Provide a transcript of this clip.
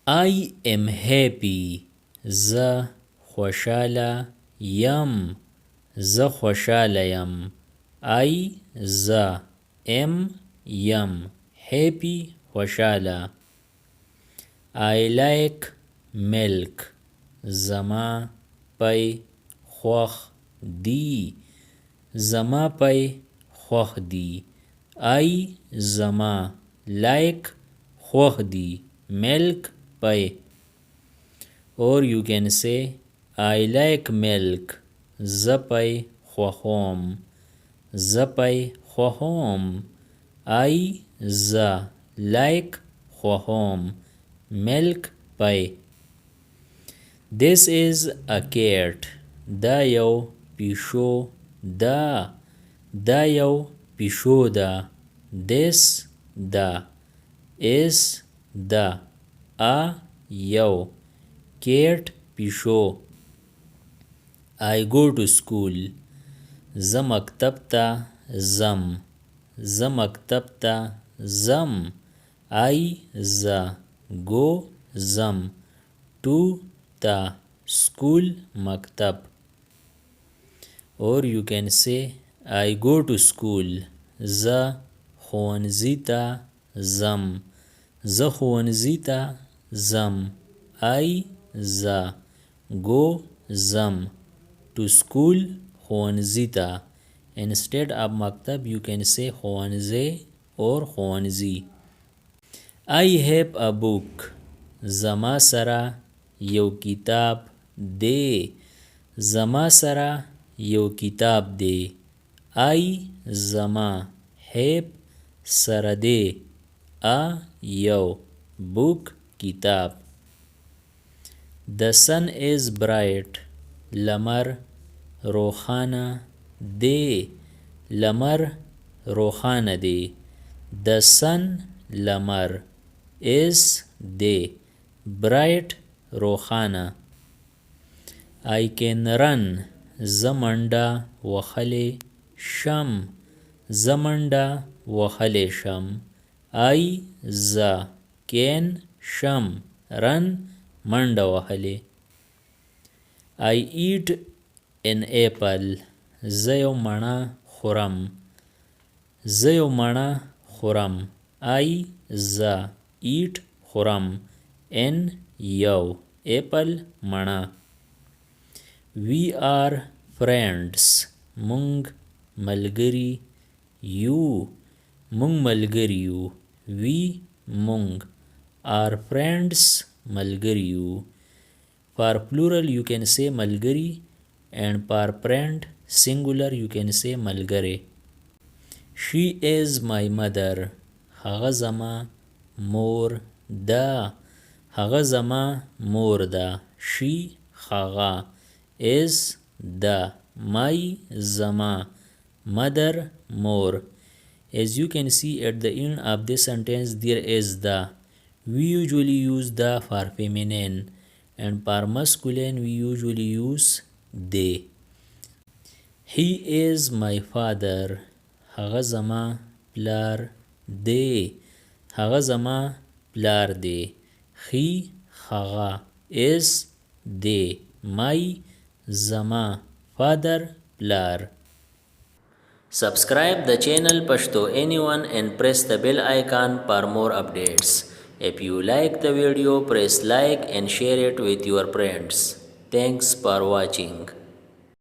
I am happy. زه خوشاله یم. زه خوشاله یم. I زه am یم happy خوشاله. I like milk. زما پی خوښ دی. زما پی خوښ دی. I زما like خوښ دی milk پی. Or you can say I like milk. زه پی خوښوم. زه پی خوښوم. I زه like خوښوم milk پی. This is a cat. دا یو پیشو ده. دا یو پیشو ده. This ده. is ده. a یو cat پیشو. I go to school. زه مکتب ته ځم. زه مکتب ته ځم. I زه go ځم. to ته school مکتب. Or you can say I go to school. زه ښوونځي ته ځم. زه ښوونځي ته ځم. I زه go ځم. to school ښوونځي ته. Instead of مکتب you can say ښوونځی or ښوونځي. I have a book. زما سره یو کتاب دی. زما سره یو کتاب دی. I زما have سره دی. a یو book کتاب. The sun is bright. لمر روښانه دی. لمر روښانه دی. The sun لمر is دی. bright روښانه. I can run. زه منډه وهلی شم. زه منډه وهلی شم. I زه can شم run منډه وهلی. I eat an apple. زه یو مڼه خورم. زه یو مڼه خورم. I زه eat خورم an یو apple مڼه. We are friends. مونږ ملګري یو. مونږ ملګري یو. We مونږ are friends ملګري یو. For plural you can say ملګري and for friend singular you can say ملګری. She is my mother. هغه زما مور ده. هغه زما مور ده. She هغه is the my زما mother مور. As you can see at the end of this sentence there is the. We usually use the for feminine and for masculine we usually use they. He is my father. هغه زما پلار دی. هغه زما پلار دی. He هغه is دی. my زما father پلار. Subscribe the channel Pashto Anyone and press the bell icon for more updates. If you like the video, press like and share it with your friends. Thanks for watching.